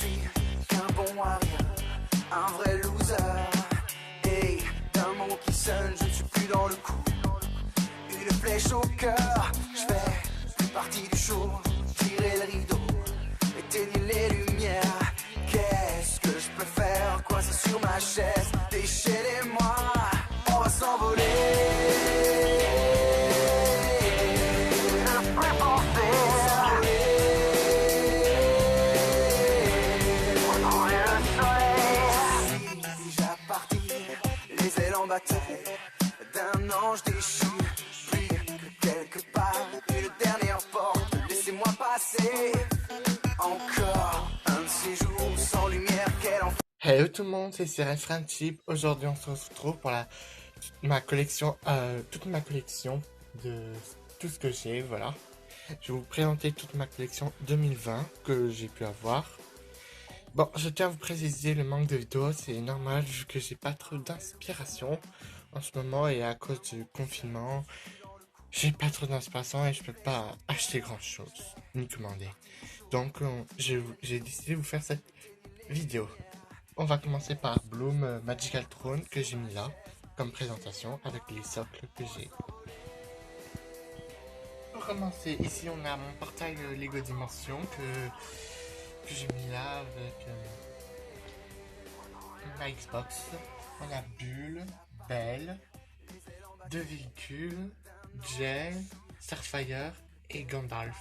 suis qu'un bon à rien, un vrai loser. Et d'un mot qui sonne, je ne suis plus dans le coup. Une flèche au cœur, je fais plus partie du show. Tirer le rideau, éteigner les lumières. Qu'est-ce que je peux faire, coincé sur ma chaise? Déchaînez-moi, on va s'envoler. D'un ange déchu, plus que quelque part, une dernière porte, laissez-moi passer. Encore un de ces jours sans lumière, quel enfer. Hello tout le monde, c'est Seren Friendship. Aujourd'hui on se retrouve pour ma collection, toute ma collection de tout ce que j'ai, voilà. Je vais vous présenter toute ma collection 2020 que j'ai pu avoir. Bon, je tiens à vous préciser le manque de vidéos, c'est normal vu que j'ai pas trop d'inspiration en ce moment et à cause du confinement, j'ai pas trop d'inspiration et je peux pas acheter grand chose, ni commander. Donc j'ai décidé de vous faire cette vidéo. On va commencer par Bloom Magical Throne que j'ai mis là comme présentation avec les socles que j'ai. Pour commencer, ici on a mon portail Lego Dimension que j'ai mis là avec ma Xbox. On a Bulle, Belle, deux véhicules, Jay, Starfire et Gandalf.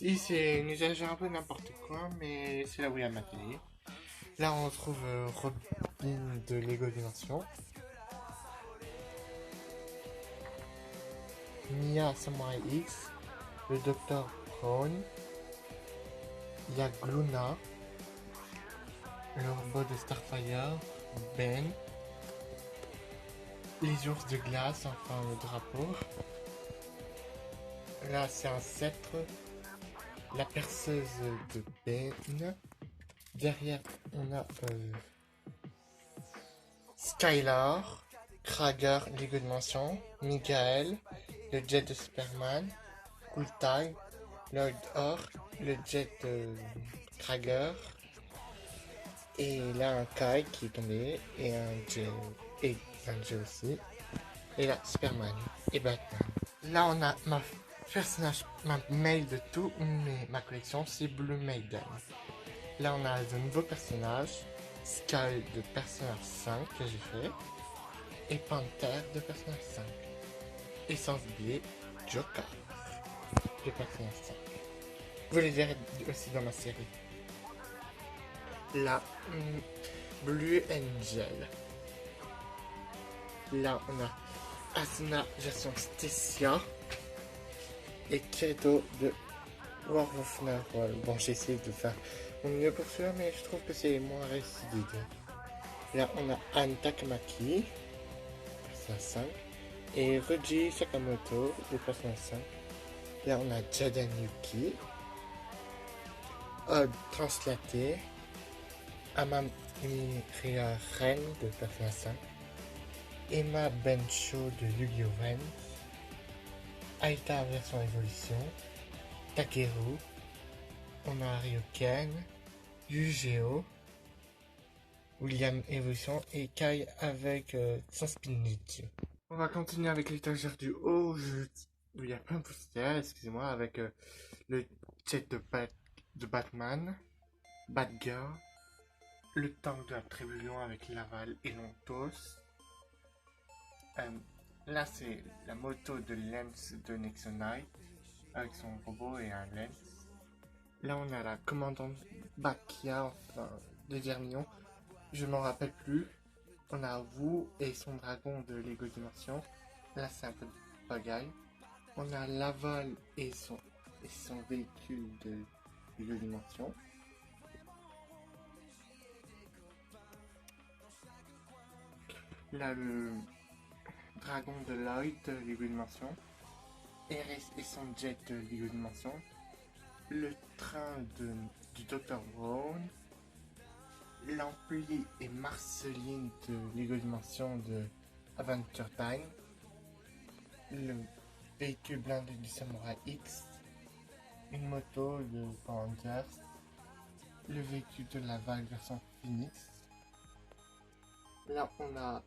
Ici c'est une exagère un peu n'importe quoi, mais c'est là où il y a ma télé. Là on retrouve Robin de Lego Dimension. Mia Samurai X, le Docteur Brown, il y a Gluna, le robot de Starfire, Ben, les ours de glace, enfin le drapeau. Là c'est un sceptre, la perceuse de Ben. Derrière on a Skylar, Krager Lego Dimension, Michael, le jet de Superman, Cooltime, Lloyd Orr, le jet de Krager, et là un Kai qui est tombé, et un jet aussi, et là Superman et Batman. Là on a ma mail de tout ma collection, c'est Blue Maiden. Là on a de nouveaux personnages, Sky de Persona 5 que j'ai fait, et Panther de Persona 5. Et sans oublier Joker de Persona 5. Vous les verrez aussi dans ma série. Là, Blue Angel. Là, on a Asuna version Stécia et Kirito de War of Narwhal. Bon, j'essaie de faire mon mieux pour celui-là, mais je trouve que c'est moins réussi des deux. Là, on a Anne Takamaki, Persona 5, et Ruji Sakamoto de Persona 5. Là, on a Jaden Yuki, Odd Translaté, Amamiria Ren de Persona 5, Emma Bencho de Yu-Gi-Oh! Ren, Aita version évolution, Takeru, on a Ryuken, Yu-Gi-Oh! William évolution et Kai avec son spinach. On va continuer avec l'étagère du haut, où il y a plein de posters, excusez-moi, avec le jet de Batman, Batgirl, le tank de la Trébullion avec Laval et Lontos. Là c'est la moto de Lens de Nexonite avec son robot et un Lens. Là on a la commandante Bakia, enfin des Vermillons, je m'en rappelle plus. On a Wu et son dragon de Lego Dimension. Là c'est un peu de pagaille. On a Laval et son véhicule de Lego Dimension. Là le dragon de Lloyd de Lego Dimension. RS et son jet de Lego Dimension. Le train du Dr. Brown. L'ampli et Marceline de Lego Dimension de Adventure Time. Le véhicule blindé du Samurai X. Une moto de Power Rangers. le véhicule de la vague version Phoenix. Là, on a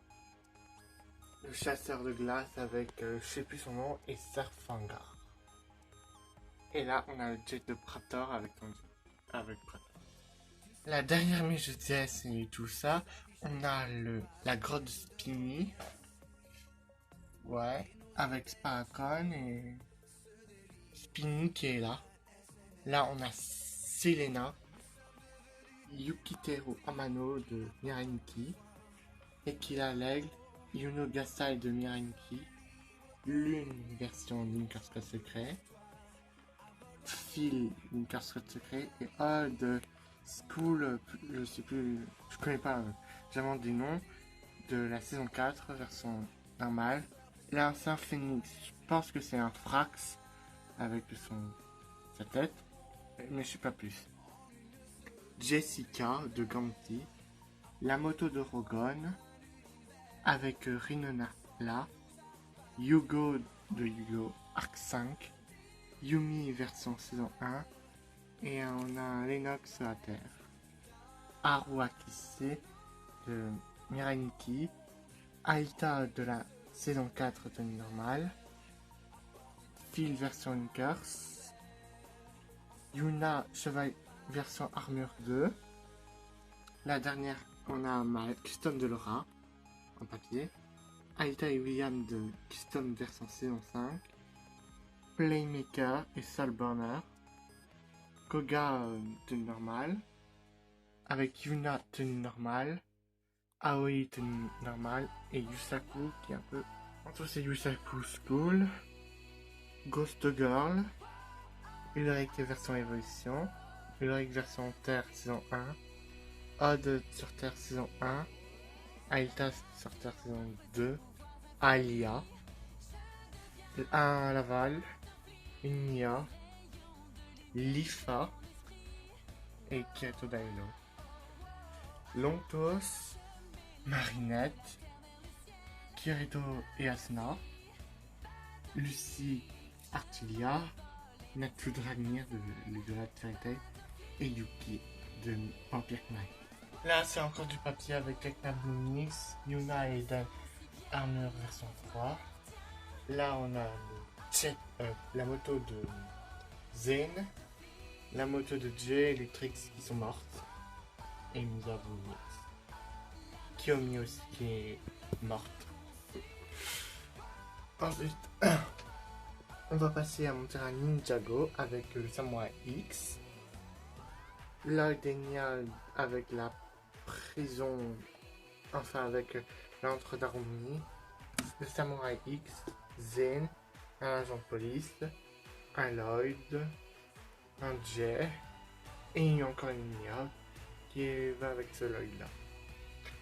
le chasseur de glace avec, je sais plus son nom, et Surfangar. Et là, on a le jet de Praetor avec Praetor. La dernière pièce et tout ça, on a la grotte de Spiny. Ouais, avec Sparacon et Spiny qui est là. Là, on a Selena, Yukiteru Amano de Miraniki, Ekila l'aigle, Yuno Gasai de Miraniki, Lune version Linkers Code Secret, Phil Linkers Code Secret et de School, je sais plus, je connais pas j'invente des noms, de la saison 4 version normale. Là, c'est un phénix, je pense que c'est un Frax avec sa tête, mais je sais pas plus. Jessica de Ganti, la moto de Rogon avec Rinona là, Yugo de Yugo Arc 5, Yumi version saison 1 et on a un Lennox à terre. Haruakise de Miraniki, Aita de la saison 4 de normale, Phil version Linkers, Yuna cheval version armure 2. La dernière, on a ma custom de Laura en papier, Aita et William de custom version saison 5, Playmaker et Soulburner, Koga tenue normale, avec Yuna tenue normale, Aoi tenue normale et Yusaku qui est un peu entre ces Yusaku School, Ghost Girl, Ulrich version évolution, Ulrich version Terre saison 1, Odd sur Terre saison 1, Aita sur Terre saison 2, Alia, un Laval, une Nia, Lifa et Kyoto Dailo. Lontos, Marinette, Kirito et Asuna, Lucie Artilia, Natsu Dragnir de Legend Fairy Tail et Yuki de Vampire Knight. Là, c'est encore du papier avec Tekna Bloomix, Yuna et Dan Armure version 3. Là, on a la moto de Zen, la moto de Jay et Lutrix qui sont mortes. Et nous avons Kiyomi aussi qui est morte. Ensuite, on va passer à monter un Ninjago avec le Samurai X. Lloyd et Nia avec la prison, enfin avec l'antre d'harmonie. Le Samurai X, Zen, un agent de police, un Lloyd, un Jay et encore une Nia qui va avec ce Lloyd là.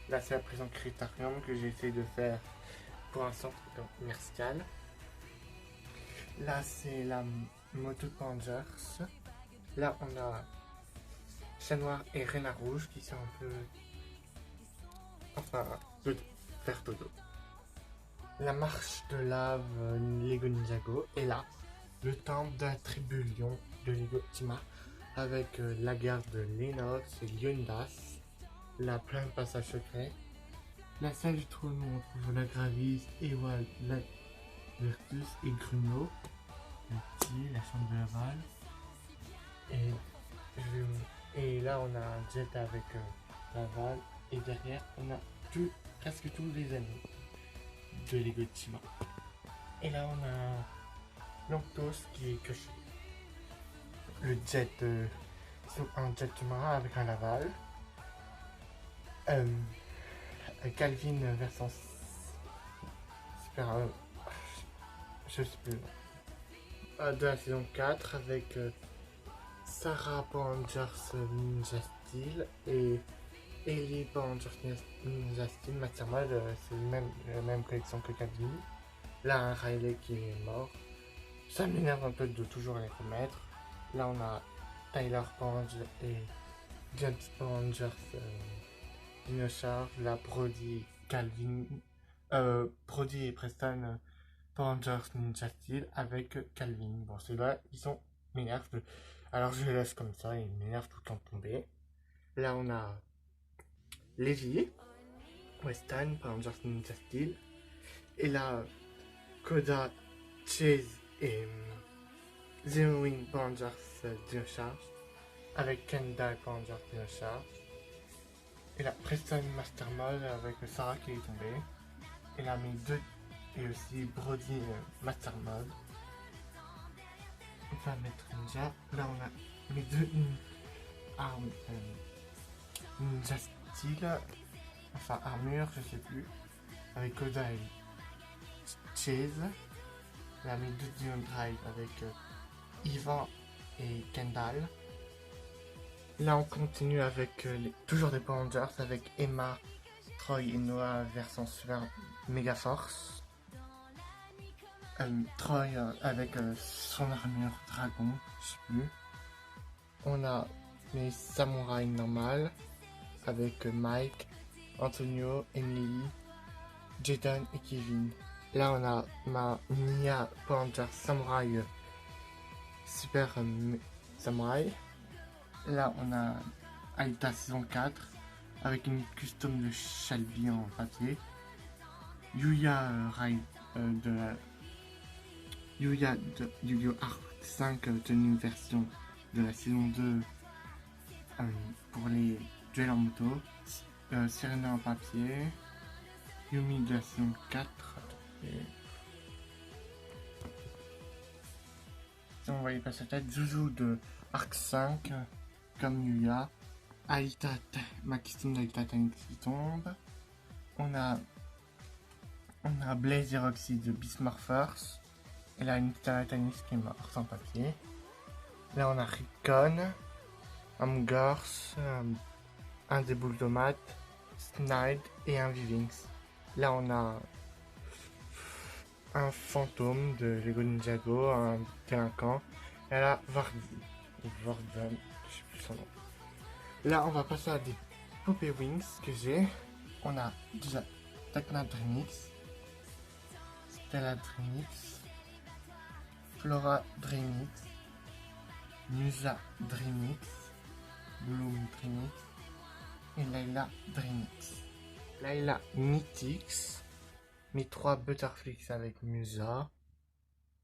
Là c'est la prison Critérium que j'ai essayé de faire pour un centre commercial. Là c'est la moto Pangers. Là on a Chat Noir et Renard Rouge qui sont un peu, enfin, de faire dodo. La marche de lave Lego Ninjago est là. Le temple de la tribu Lion de Lego Tima avec la gare de Lennox et Lyondas. La plein passage secret. La salle du trône où on trouve la Gravis, Ewald, la Vertus et Gruno. Le petit, la chambre de Laval. Et là on a un jet avec Laval. Et derrière on a presque tous les amis de Lego Tima. Et là on a Lanctos qui est caché. Le jet, un jet marin avec un Laval. Calvin version super, je sais plus, de la saison 4 avec Sarah Power Rangers Ninja Steel et Ellie Power Rangers Ninja Steel Maternal, c'est la même collection que Calvin. Là un Riley qui est mort, ça m'énerve un peu de toujours les remettre. Là on a Tyler Power Rangers et James Power Rangers Dinosaur, la Brody Calvin, Brody et Preston Power Rangers Ninja Steel avec Calvin. Bon, ceux-là, ils sont m'énervent. Alors je les laisse comme ça, ils m'énervent tout le temps tomber. Là, on a Levi, Weston, Power Rangers Ninja Steel. Et là, Koda, Chase et Zero Wing Power Rangers Dino Charge. Avec Kendall Power Rangers Dino Charge. Et là, Preston Master Mode avec Sarah qui est tombée. Et là, mis deux. Et aussi Brody Master Mode. On va mettre Ninja. Là, on a mes deux armes Ninja Steel. Enfin, armure, je sais plus. Avec Koda et Chase. Là, mes deux Dino Drive avec Ivan et Kendall. Là, on continue avec toujours des Power Rangers avec Emma, Troy et Noah version Super Mega Force. Troy avec son armure dragon, je sais plus. On a les samouraïs normales avec Mike, Antonio, Emily, Jaden et Kevin. Là, on a ma Nia Power Ranger Samouraï Super Samouraï. Là, on a Alita saison 4 avec une custom de Shelby en papier. Yuya de Yu-Gi-Oh! Arc 5 tenue version de la saison 2 pour les duels en moto. Serena en papier. Yumi de la saison 4. Si on voyait pas sa tête, Zuzu de Arc 5 comme Yuya. Alita, ma custom d'Alita Tanix qui tombe. On a Blaze et Roxy de Beastmorphers. Et là, une Tanix qui est morte sans papier. Là, on a Rickon, Amgors, un des boules de maths, Snide et un Vivings. Là, on a un fantôme de Lego Ninjago, un délinquant. Et là, Vardan, je sais plus son nom. Là, on va passer à des poupées Wings que j'ai. On a déjà Tacna Dreamix, Stella Dreamix, Flora Dreamix, Musa Dreamix, Bloom Dreamix et Layla Dreamix. Layla Mythix, mes 3 Butterflix avec Musa,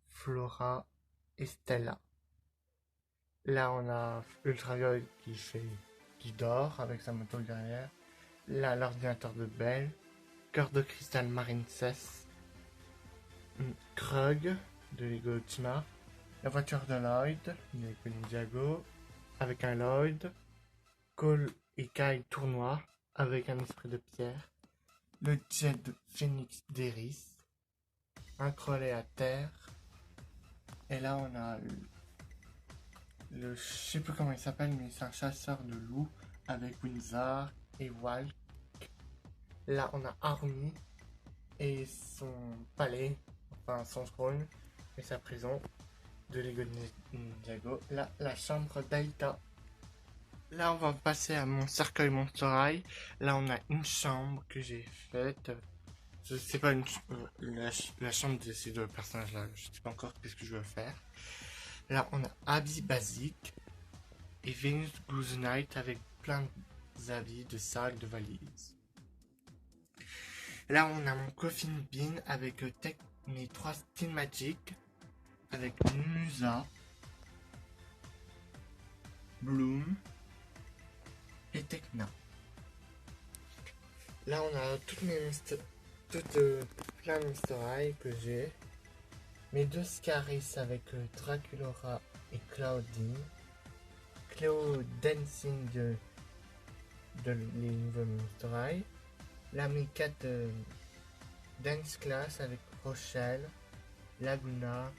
Flora et Stella. Là, on a Ultraviolet qui dort avec sa moto derrière. Là, l'ordinateur de Belle, Cœur de Cristal Marine 16, Krug de Lego Ultima, la voiture de Lloyd de Lego Ninjago avec un Lloyd, Cole et Kyle tournoi avec un esprit de pierre, le jet de Phoenix d'Eris, un Crowley à terre, et là on a je sais plus comment il s'appelle, mais c'est un chasseur de loups avec Windsor et Walk. Là on a Army et son palais, enfin son trône et sa prison de Lego Ninjago. Là, la chambre d'Alita. Là, on va passer à mon cercueil Monster High. Là, on a une chambre que j'ai faite. Je sais pas la chambre de ces deux personnages-là. Je sais pas encore qu'est-ce que je veux faire. Là, on a Abby Basic et Venus Goose Night avec plein d'habits, de sacs, de valises. Là, on a mon Coffin Bean avec mes 3 Steel Magic avec Musa, Bloom et Tekna. Là, on a plein de Mr. High que j'ai. Mes 2 Scaris avec Draculora et Claudine. Cléo Dancing de les nouveaux Mr. High. Là, mes 4 Dance Class avec Rochelle, Laguna,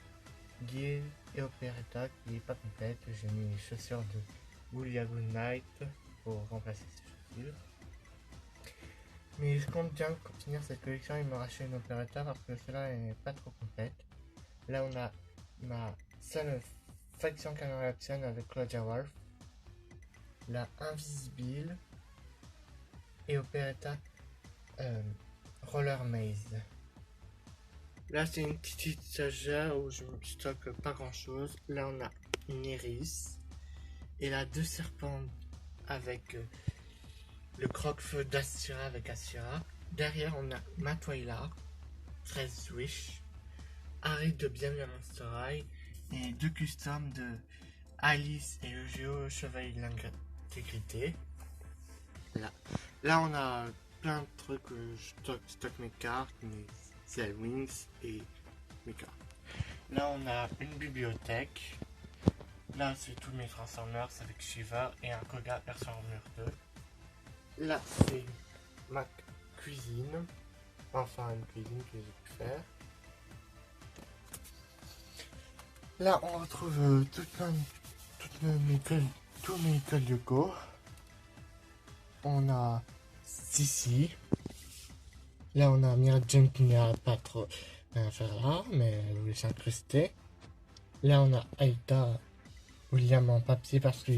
Gil et Operetta qui est pas complète. J'ai mis les chaussures de Wulia Good Night pour remplacer ces chaussures. Mais je compte bien finir cette collection et me racheter une Operetta parce que celle-là n'est pas trop complète. Là on a ma seule faction Canon Action avec Claudia Wolf, la Invisible et Operetta Roller Maze. Là c'est une petite sagère où je stocke pas grand chose. Là on a une Iris et là 2 serpents avec le croque-feu d'Asura avec Asura. Derrière, on a Matoila, 13 Wish, Harry de Bienvenue à Monster High et 2 customs de Alice et Eugeo, Chevalier de l'Intégrité. Là, on a plein de trucs, je stocke mes cartes, mes Zellwings et mes cartes. Là, on a une bibliothèque. Là, c'est tous mes Transformers avec Shiva et un Koga Transformer 2. Là, c'est ma cuisine. Enfin, une cuisine que j'ai pu faire. Là, on retrouve tous mes codes Yoko. On a Sissi. Là, on a Mira Jane qui n'a pas trop à faire là, mais elle voulait s'incruster. Là, on a Aïta, William en papier parce que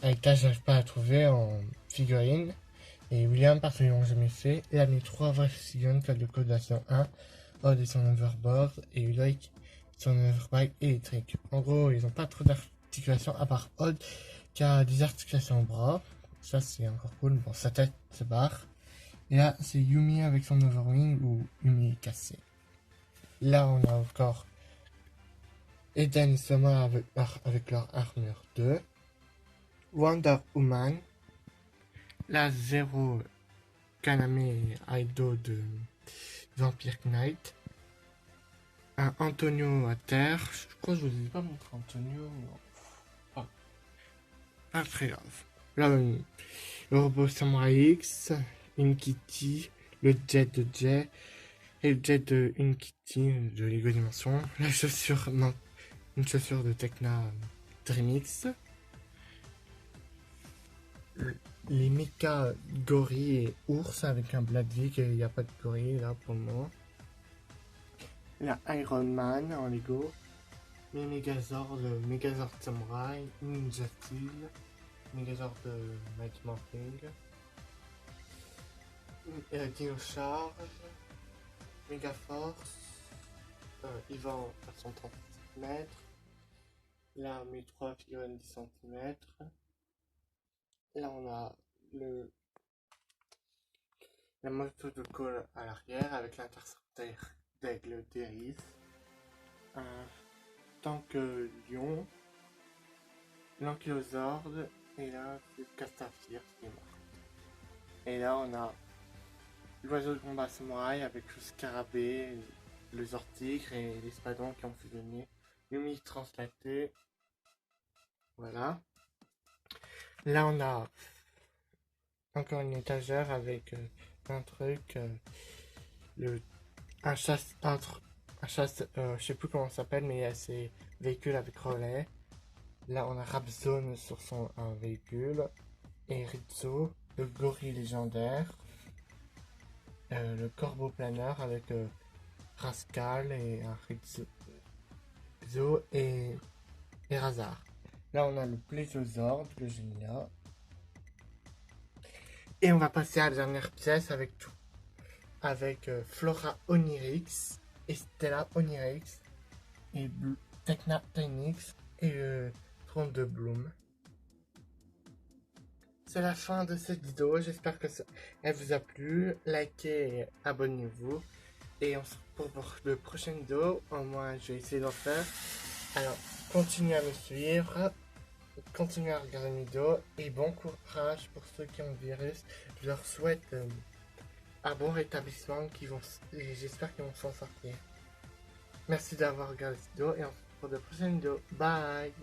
Aïta, j'arrive pas à trouver en figurine. Et William parce qu'ils l'ont jamais fait. Là, mes 3 vraies figurines code de codation 1. Odd et son overboard. Et Ulrich, son overbike électrique. En gros, ils ont pas trop d'articulation à part Odd qui a des articulations au bras. Ça, c'est encore cool. Bon, sa tête se barre. Et là, c'est Yumi avec son overwing ou Yumi cassé. Là, on a encore Eden et Soma avec leur armure 2. Wonder Woman. Là, Zero, Kaname et Aido de Vampire Knight. Un Antonio à terre. Je crois que je vous ai pas montré Antonio. Pas très grave. Là, le robot Samurai X, une Kitty, le jet de Jay et le jet de une Kitty de Lego Dimension. La chaussure, une chaussure de Tecna Dreamix. Les mecha gorilles et ours avec un Bladvik, il n'y a pas de gorille là pour le moment. La Iron Man en Lego. Les Megazord, le Megazord Samurai, Ninja Steel, Megazord de Mighty Morphin, Dino Charge, Megaforce, Ivan à 130 cm. Là, mes 3 figurines 10 cm. Là, on a la moto de Cole à l'arrière avec l'intercepteur d'aigle d'Eris. Un tank lion, l'ankylosaure et là, c'est Castafier qui est mort. Et là, on a l'oiseau de combat samouraï avec le scarabée, le zortigre et les spadons qui ont fusionné. Yumi translaté. Voilà. Là, on a encore une étagère avec un truc, un chasse, je sais plus comment ça s'appelle, mais il y a ces véhicules avec relais. Là, on a Rapzone sur un véhicule, et Rizzo, le gorille légendaire, le corbeau planeur avec Rascal et un Rizzo et Razar. Là, on a le Plésiosaure que j'ai mis là. Et on va passer à la dernière pièce avec tout. Avec Flora Onirix et Stella Onirix et Tecna Tynix et le trône de Bloom. C'est la fin de cette vidéo. J'espère que elle vous a plu. Likez et abonnez-vous. Et on se retrouve pour le prochain vidéo. Au moins, je vais essayer d'en faire. Alors, continuez à me suivre. Continuez à regarder mes vidéos et bon courage pour ceux qui ont le virus. Je leur souhaite un bon rétablissement et j'espère qu'ils vont s'en sortir. Merci d'avoir regardé cette vidéo et on se retrouve pour de prochaines vidéos. Bye!